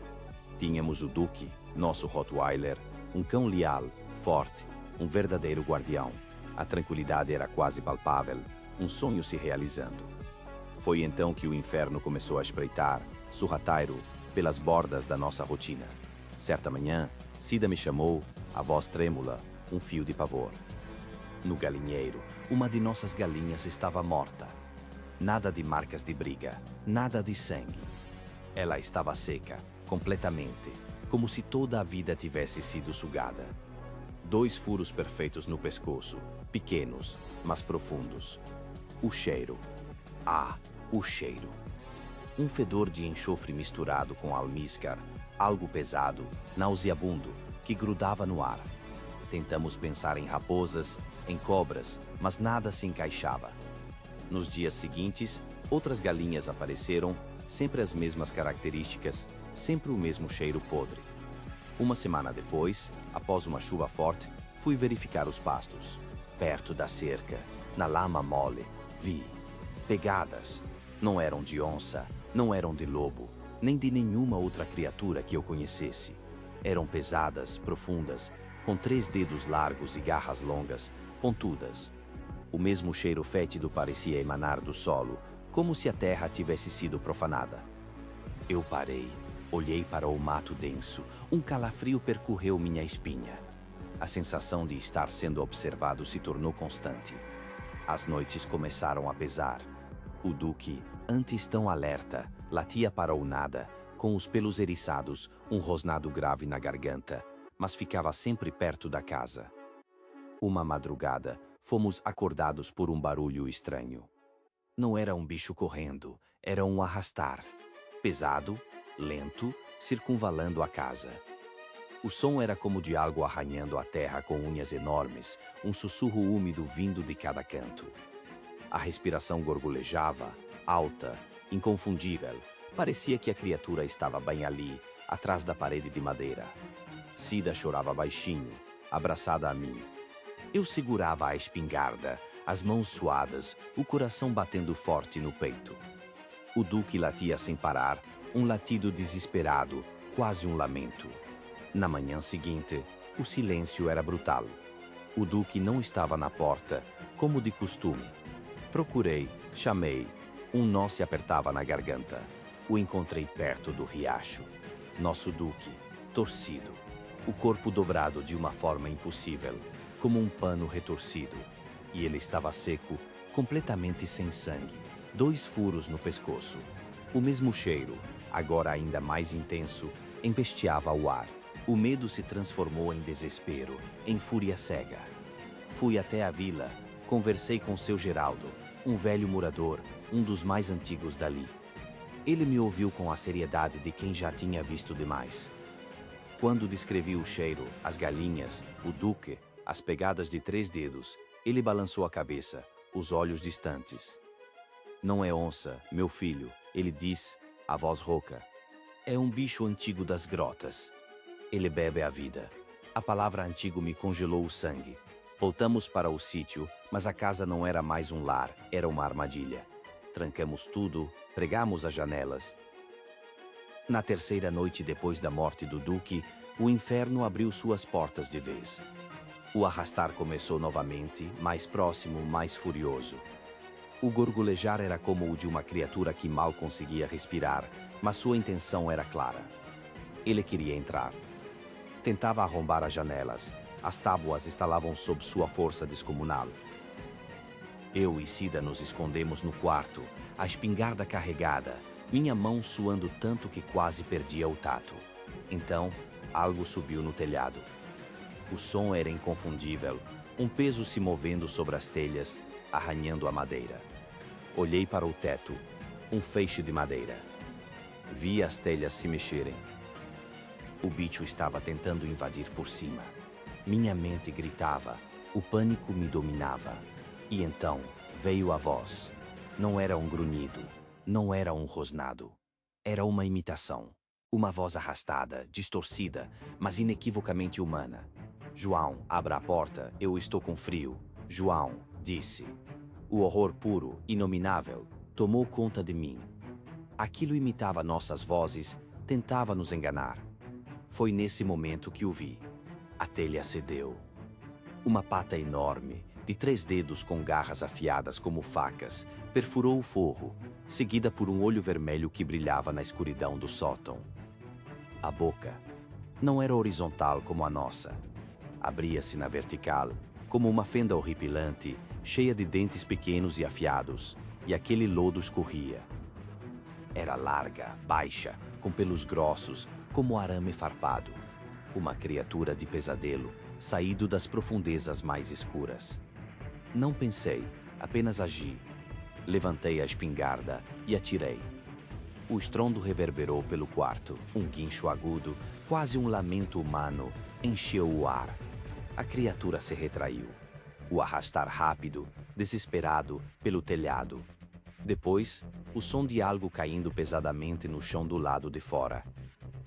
Tínhamos o Duque, nosso Rottweiler, um cão leal, forte, um verdadeiro guardião. A tranquilidade era quase palpável, um sonho se realizando. Foi então que o inferno começou a espreitar, sorrateiro, pelas bordas da nossa rotina. Certa manhã, Cida me chamou, a voz trêmula, um fio de pavor. No galinheiro, uma de nossas galinhas estava morta. Nada de marcas de briga, nada de sangue. Ela estava seca, completamente, como se toda a vida tivesse sido sugada. 2 furos perfeitos no pescoço, pequenos, mas profundos. O cheiro. Ah, o cheiro. Um fedor de enxofre misturado com almíscar, algo pesado, nauseabundo, que grudava no ar. Tentamos pensar em raposas, em cobras, mas nada se encaixava. Nos dias seguintes, outras galinhas apareceram, sempre as mesmas características, sempre o mesmo cheiro podre. Uma semana depois, após uma chuva forte, fui verificar os pastos. Perto da cerca, na lama mole, vi pegadas. Não eram de onça, não eram de lobo, nem de nenhuma outra criatura que eu conhecesse. Eram pesadas, profundas, com 3 dedos largos e garras longas, pontudas. O mesmo cheiro fétido parecia emanar do solo, como se a terra tivesse sido profanada. Eu parei, olhei para o mato denso, um calafrio percorreu minha espinha. A sensação de estar sendo observado se tornou constante. As noites começaram a pesar. O Duque, antes tão alerta, latia para o nada, com os pelos eriçados, um rosnado grave na garganta, mas ficava sempre perto da casa. Uma madrugada, fomos acordados por um barulho estranho. Não era um bicho correndo, era um arrastar. Pesado, lento, circunvalando a casa. O som era como de algo arranhando a terra com unhas enormes, um sussurro úmido vindo de cada canto. A respiração gorgolejava, alta, inconfundível. Parecia que a criatura estava bem ali, atrás da parede de madeira. Cida chorava baixinho, abraçada a mim. Eu segurava a espingarda, as mãos suadas, o coração batendo forte no peito. O Duque latia sem parar, um latido desesperado, quase um lamento. Na manhã seguinte, o silêncio era brutal. O Duque não estava na porta, como de costume. Procurei, chamei. Um nó se apertava na garganta. O encontrei perto do riacho. Nosso Duque, torcido. O corpo dobrado de uma forma impossível, como um pano retorcido. E ele estava seco, completamente sem sangue. 2 furos no pescoço. O mesmo cheiro, agora ainda mais intenso, empesteava o ar. O medo se transformou em desespero, em fúria cega. Fui até a vila, conversei com seu Geraldo, um velho morador, um dos mais antigos dali. Ele me ouviu com a seriedade de quem já tinha visto demais. Quando descrevi o cheiro, as galinhas, o Duque, as pegadas de 3 dedos, ele balançou a cabeça, os olhos distantes. Não é onça, meu filho, ele diz, a voz rouca. É um bicho antigo das grotas. Ele bebe a vida. A palavra antigo me congelou o sangue. Voltamos para o sítio, mas a casa não era mais um lar, era uma armadilha. Trancamos tudo, pregamos as janelas. Na 3ª noite depois da morte do Duque, o inferno abriu suas portas de vez. O arrastar começou novamente, mais próximo, mais furioso. O gorgolejar era como o de uma criatura que mal conseguia respirar, mas sua intenção era clara. Ele queria entrar. Tentava arrombar as janelas. As tábuas estalavam sob sua força descomunal. Eu e Cida nos escondemos no quarto, a espingarda carregada, minha mão suando tanto que quase perdia o tato. Então, algo subiu no telhado. O som era inconfundível, um peso se movendo sobre as telhas, arranhando a madeira. Olhei para o teto, um feixe de madeira. Vi as telhas se mexerem. O bicho estava tentando invadir por cima. Minha mente gritava, o pânico me dominava. E então veio a voz. Não era um grunhido, não era um rosnado. Era uma imitação. Uma voz arrastada, distorcida, mas inequivocamente humana. João, abra a porta, eu estou com frio. João, disse. O horror puro, inominável, tomou conta de mim. Aquilo imitava nossas vozes, tentava nos enganar. Foi nesse momento que o vi. A telha cedeu. Uma pata enorme, de 3 dedos com garras afiadas como facas, perfurou o forro, seguida por um olho vermelho que brilhava na escuridão do sótão. A boca não era horizontal como a nossa. Abria-se na vertical, como uma fenda horripilante, cheia de dentes pequenos e afiados, e aquele lodo escorria. Era larga, baixa, com pelos grossos, como arame farpado. Uma criatura de pesadelo, saído das profundezas mais escuras. Não pensei, apenas agi. Levantei a espingarda e atirei. O estrondo reverberou pelo quarto. Um guincho agudo, quase um lamento humano, encheu o ar. A criatura se retraiu. O arrastar rápido, desesperado, pelo telhado. Depois, o som de algo caindo pesadamente no chão do lado de fora.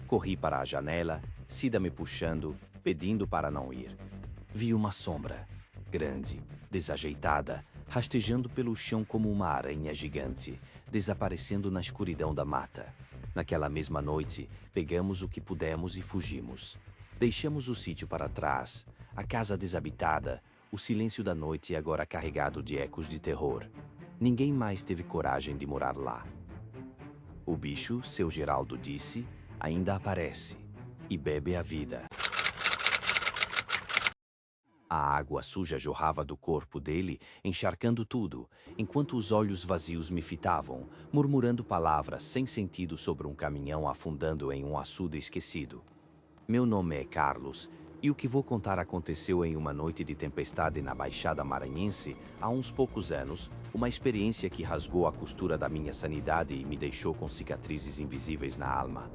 Corri para a janela, Cida me puxando, pedindo para não ir. Vi uma sombra, grande, desajeitada, rastejando pelo chão como uma aranha gigante, desaparecendo na escuridão da mata. Naquela mesma noite, pegamos o que pudemos e fugimos. Deixamos o sítio para trás, a casa desabitada, o silêncio da noite agora carregado de ecos de terror. Ninguém mais teve coragem de morar lá. O bicho, seu Geraldo disse, ainda aparece e bebe a vida. A água suja jorrava do corpo dele, encharcando tudo, enquanto os olhos vazios me fitavam, murmurando palavras sem sentido sobre um caminhão afundando em um açude esquecido. Meu nome é Carlos, e o que vou contar aconteceu em uma noite de tempestade na Baixada Maranhense, há uns poucos anos, uma experiência que rasgou a costura da minha sanidade e me deixou com cicatrizes invisíveis na alma.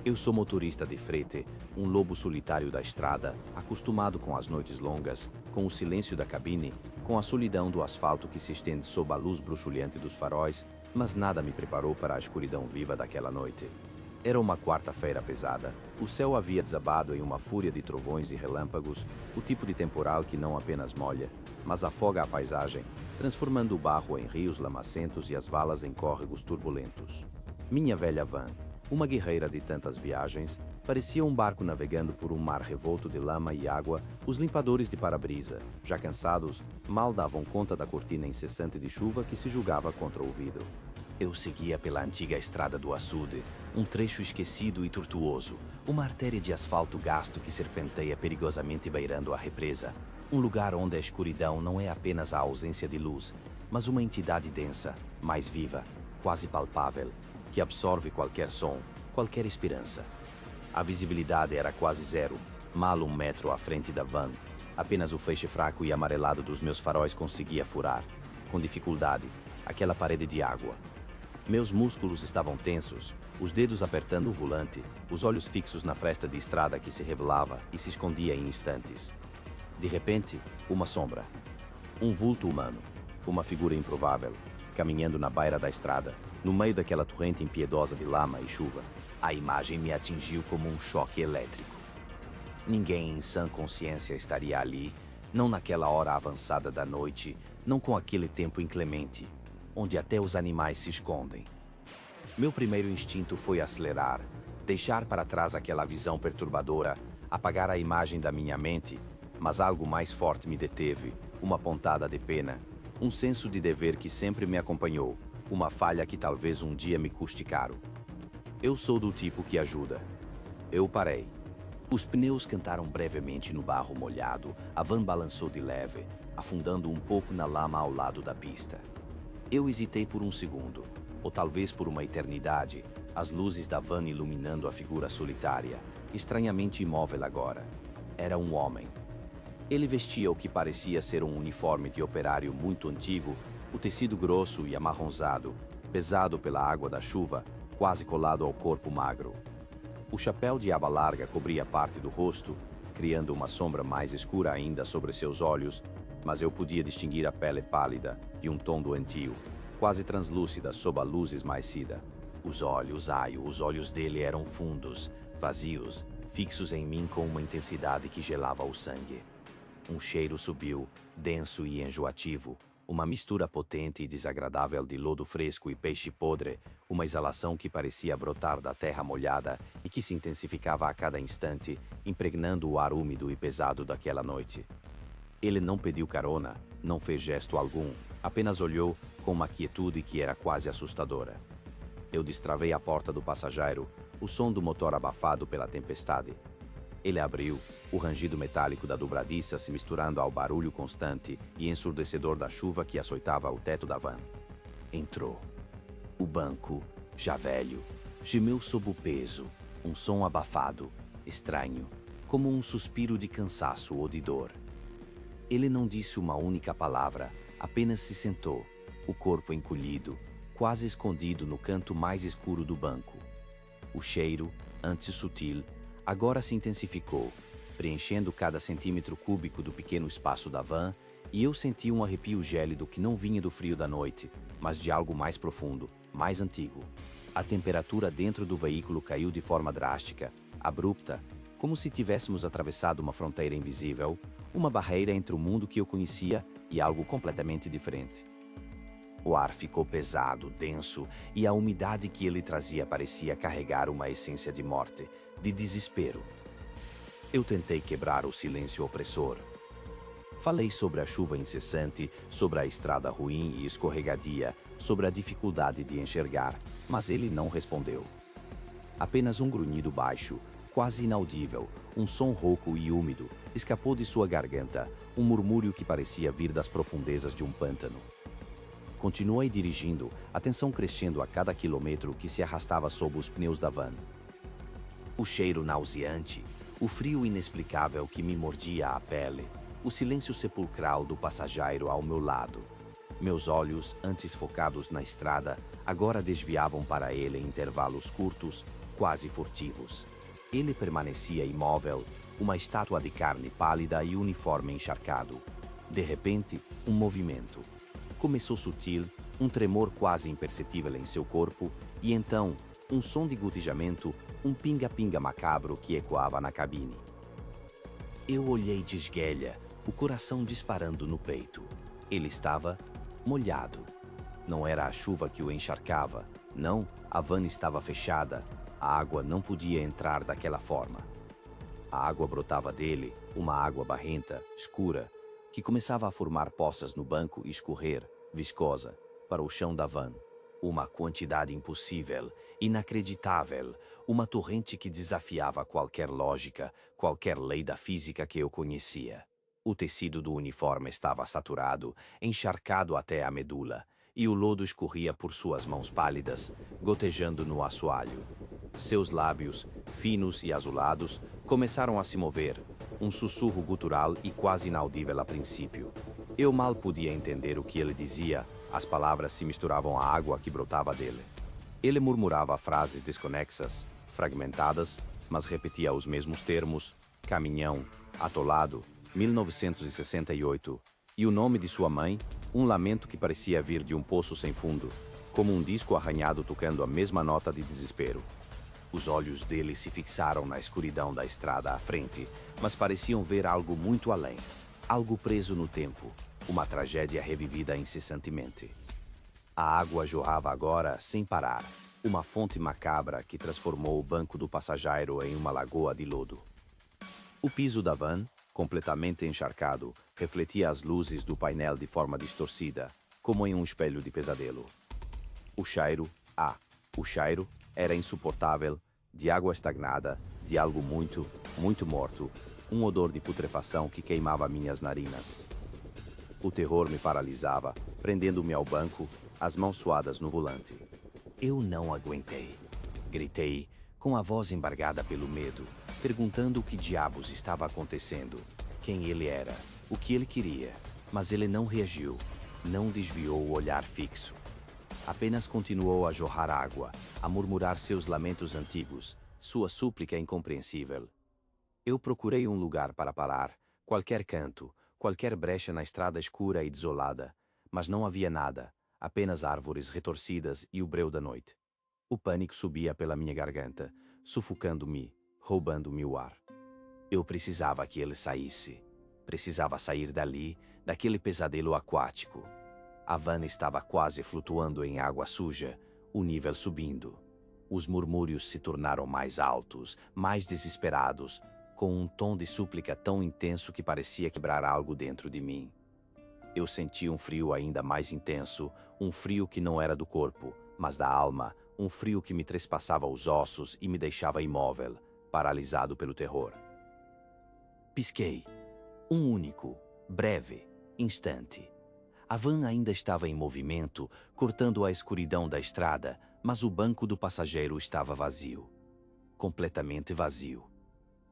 Eu sou motorista de frete, um lobo solitário da estrada, acostumado com as noites longas, com o silêncio da cabine, com a solidão do asfalto que se estende sob a luz bruxuleante dos faróis, mas nada me preparou para a escuridão viva daquela noite. Era uma quarta-feira pesada. O céu havia desabado em uma fúria de trovões e relâmpagos, o tipo de temporal que não apenas molha, mas afoga a paisagem, transformando o barro em rios lamacentos e as valas em córregos turbulentos. Minha velha van, uma guerreira de tantas viagens, parecia um barco navegando por um mar revolto de lama e água. Os limpadores de para-brisa, já cansados, mal davam conta da cortina incessante de chuva que se julgava contra o vidro. Eu seguia pela antiga estrada do açude, um trecho esquecido e tortuoso, uma artéria de asfalto gasto que serpenteia perigosamente beirando a represa, um lugar onde a escuridão não é apenas a ausência de luz, mas uma entidade densa, mais viva, quase palpável, que absorve qualquer som, qualquer esperança. A visibilidade era quase zero, mal 1 metro à frente da van. Apenas o feixe fraco e amarelado dos meus faróis conseguia furar, com dificuldade, aquela parede de água. Meus músculos estavam tensos, os dedos apertando o volante, os olhos fixos na fresta de estrada que se revelava e se escondia em instantes. De repente, uma sombra. Um vulto humano, uma figura improvável, caminhando na beira da estrada, no meio daquela torrente impiedosa de lama e chuva. A imagem me atingiu como um choque elétrico. Ninguém em sã consciência estaria ali, não naquela hora avançada da noite, não com aquele tempo inclemente, onde até os animais se escondem. Meu primeiro instinto foi acelerar, deixar para trás aquela visão perturbadora, apagar a imagem da minha mente, mas algo mais forte me deteve, uma pontada de pena, um senso de dever que sempre me acompanhou, uma falha que talvez um dia me custe caro. Eu sou do tipo que ajuda. Eu parei. Os pneus cantaram brevemente no barro molhado, a van balançou de leve, afundando um pouco na lama ao lado da pista. Eu hesitei por um segundo, ou talvez por uma eternidade, as luzes da van iluminando a figura solitária, estranhamente imóvel agora. Era um homem. Ele vestia o que parecia ser um uniforme de operário muito antigo, o tecido grosso e amarronzado, pesado pela água da chuva, quase colado ao corpo magro. O chapéu de aba larga cobria parte do rosto, criando uma sombra mais escura ainda sobre seus olhos, mas eu podia distinguir a pele pálida, de um tom doentio, quase translúcida sob a luz esmaecida. Os olhos dele eram fundos, vazios, fixos em mim com uma intensidade que gelava o sangue. Um cheiro subiu, denso e enjoativo, uma mistura potente e desagradável de lodo fresco e peixe podre, uma exalação que parecia brotar da terra molhada e que se intensificava a cada instante, impregnando o ar úmido e pesado daquela noite. Ele não pediu carona, não fez gesto algum, apenas olhou com uma quietude que era quase assustadora. Eu destravei a porta do passageiro, o som do motor abafado pela tempestade. Ele abriu, o rangido metálico da dobradiça se misturando ao barulho constante e ensurdecedor da chuva que açoitava o teto da van. Entrou. O banco, já velho, gemeu sob o peso, um som abafado, estranho, como um suspiro de cansaço ou de dor. Ele não disse uma única palavra, apenas se sentou, o corpo encolhido, quase escondido no canto mais escuro do banco. O cheiro, antes sutil, agora se intensificou, preenchendo cada centímetro cúbico do pequeno espaço da van, e eu senti um arrepio gélido que não vinha do frio da noite, mas de algo mais profundo, mais antigo. A temperatura dentro do veículo caiu de forma drástica, abrupta, como se tivéssemos atravessado uma fronteira invisível, uma barreira entre o mundo que eu conhecia e algo completamente diferente. O ar ficou pesado, denso, e a umidade que ele trazia parecia carregar uma essência de morte, de desespero. Eu tentei quebrar o silêncio opressor. Falei sobre a chuva incessante, sobre a estrada ruim e escorregadia, sobre a dificuldade de enxergar, mas ele não respondeu. Apenas um grunhido baixo, quase inaudível, um som rouco e úmido, Escapou de sua garganta um murmúrio que parecia vir das profundezas de um pântano. Continuei dirigindo, a tensão crescendo a cada quilômetro que se arrastava sob os pneus da van. O cheiro nauseante, o frio inexplicável que me mordia a pele, o silêncio sepulcral do passageiro ao meu lado. Meus olhos, antes focados na estrada, agora desviavam para ele em intervalos curtos, quase furtivos. Ele permanecia imóvel, uma estátua de carne pálida e uniforme encharcado. De repente, um movimento. Começou sutil, um tremor quase imperceptível em seu corpo, e então, um som de gotejamento, um pinga-pinga macabro que ecoava na cabine. Eu olhei de esguelha, o coração disparando no peito. Ele estava molhado. Não era a chuva que o encharcava. Não, a van estava fechada. A água não podia entrar daquela forma. A água brotava dele, uma água barrenta, escura, que começava a formar poças no banco e escorrer, viscosa, para o chão da van. Uma quantidade impossível, inacreditável, uma torrente que desafiava qualquer lógica, qualquer lei da física que eu conhecia. O tecido do uniforme estava saturado, encharcado até a medula, e o lodo escorria por suas mãos pálidas, gotejando no assoalho. Seus lábios, finos e azulados, começaram a se mover, um sussurro gutural e quase inaudível a princípio. Eu mal podia entender o que ele dizia, as palavras se misturavam à água que brotava dele. Ele murmurava frases desconexas, fragmentadas, mas repetia os mesmos termos: caminhão, atolado, 1968, e o nome de sua mãe, um lamento que parecia vir de um poço sem fundo, como um disco arranhado tocando a mesma nota de desespero. Os olhos dele se fixaram na escuridão da estrada à frente, mas pareciam ver algo muito além, algo preso no tempo, uma tragédia revivida incessantemente. A água jorrava agora sem parar, uma fonte macabra que transformou o banco do passageiro em uma lagoa de lodo. O piso da van, completamente encharcado, refletia as luzes do painel de forma distorcida, como em um espelho de pesadelo. O cheiro era insuportável, de água estagnada, de algo muito, muito morto, um odor de putrefação que queimava minhas narinas. O terror me paralisava, prendendo-me ao banco, as mãos suadas no volante. Eu não aguentei. Gritei, com a voz embargada pelo medo, perguntando o que diabos estava acontecendo, quem ele era, o que ele queria, mas ele não reagiu, não desviou o olhar fixo. Apenas continuou a jorrar água, a murmurar seus lamentos antigos, sua súplica incompreensível. Eu procurei um lugar para parar, qualquer canto, qualquer brecha na estrada escura e desolada, mas não havia nada, apenas árvores retorcidas e o breu da noite. O pânico subia pela minha garganta, sufocando-me, roubando-me o ar. Eu precisava que ele saísse. Precisava sair dali, daquele pesadelo aquático. A van estava quase flutuando em água suja, o nível subindo. Os murmúrios se tornaram mais altos, mais desesperados, com um tom de súplica tão intenso que parecia quebrar algo dentro de mim. Eu senti um frio ainda mais intenso, um frio que não era do corpo, mas da alma, um frio que me trespassava os ossos e me deixava imóvel, paralisado pelo terror. Pisquei. Um único, breve, instante. A van ainda estava em movimento, cortando a escuridão da estrada, mas o banco do passageiro estava vazio. Completamente vazio.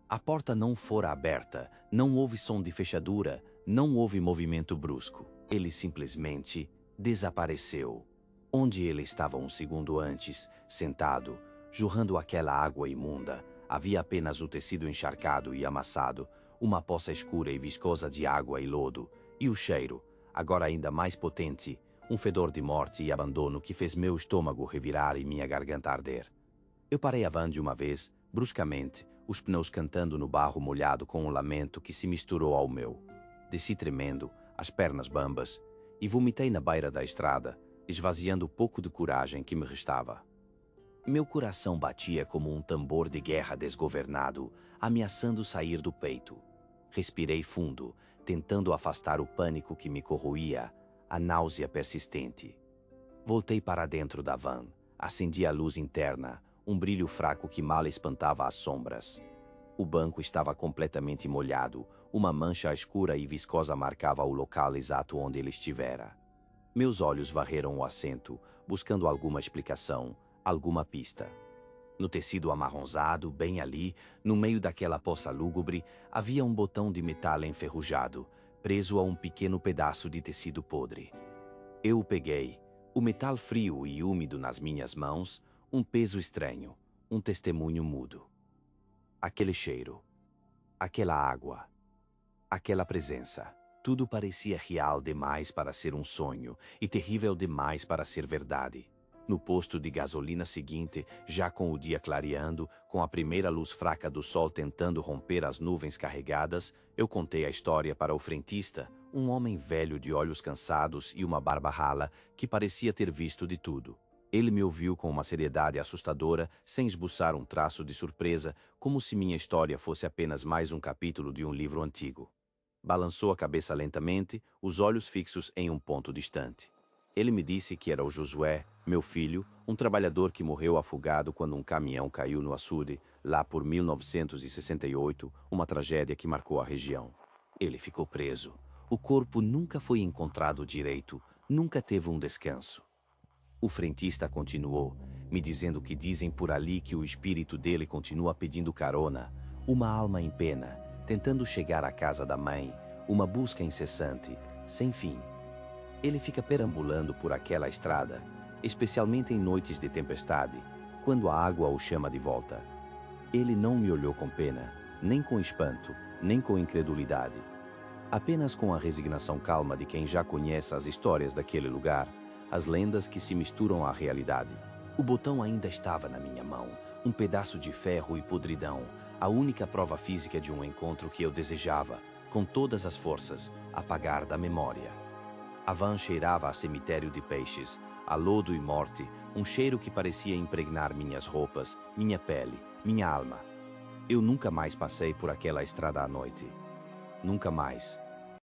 A porta não fora aberta, não houve som de fechadura, não houve movimento brusco. Ele simplesmente desapareceu. Onde ele estava um segundo antes, sentado, jorrando aquela água imunda, havia apenas o tecido encharcado e amassado, uma poça escura e viscosa de água e lodo, e o cheiro, agora ainda mais potente, um fedor de morte e abandono que fez meu estômago revirar e minha garganta arder. Eu parei a van de uma vez, bruscamente, os pneus cantando no barro molhado com um lamento que se misturou ao meu. Desci tremendo, as pernas bambas, e vomitei na beira da estrada, esvaziando o pouco de coragem que me restava. Meu coração batia como um tambor de guerra desgovernado, ameaçando sair do peito. Respirei fundo, tentando afastar o pânico que me corroía, a náusea persistente. Voltei para dentro da van, acendi a luz interna, um brilho fraco que mal espantava as sombras. O banco estava completamente molhado, Uma mancha escura e viscosa marcava o local exato onde ele estivera. Meus olhos varreram o assento, buscando alguma explicação, alguma pista. No tecido amarronzado, bem ali, no meio daquela poça lúgubre, havia um botão de metal enferrujado, preso a um pequeno pedaço de tecido podre. Eu o peguei, o metal frio e úmido nas minhas mãos, um peso estranho, um testemunho mudo. Aquele cheiro, aquela água, aquela presença. Tudo parecia real demais para ser um sonho e terrível demais para ser verdade. No posto de gasolina seguinte, já com o dia clareando, com a primeira luz fraca do sol tentando romper as nuvens carregadas, eu contei a história para o frentista, um homem velho de olhos cansados e uma barba rala, que parecia ter visto de tudo. Ele me ouviu com uma seriedade assustadora, sem esboçar um traço de surpresa, como se minha história fosse apenas mais um capítulo de um livro antigo. Balançou a cabeça lentamente, os olhos fixos em um ponto distante. Ele me disse que era o Josué, meu filho, um trabalhador que morreu afogado quando um caminhão caiu no açude, lá por 1968, uma tragédia que marcou a região. Ele ficou preso. O corpo nunca foi encontrado direito, nunca teve um descanso. O frentista continuou, me dizendo que dizem por ali que o espírito dele continua pedindo carona, uma alma em pena, tentando chegar à casa da mãe, uma busca incessante, sem fim. Ele fica perambulando por aquela estrada, especialmente em noites de tempestade, quando a água o chama de volta. Ele não me olhou com pena, nem com espanto, nem com incredulidade. Apenas com a resignação calma de quem já conhece as histórias daquele lugar, as lendas que se misturam à realidade. O botão ainda estava na minha mão, um pedaço de ferro e podridão, a única prova física de um encontro que eu desejava, com todas as forças, apagar da memória. A van cheirava a cemitério de peixes, a lodo e morte, um cheiro que parecia impregnar minhas roupas, minha pele, minha alma. Eu nunca mais passei por aquela estrada à noite. Nunca mais.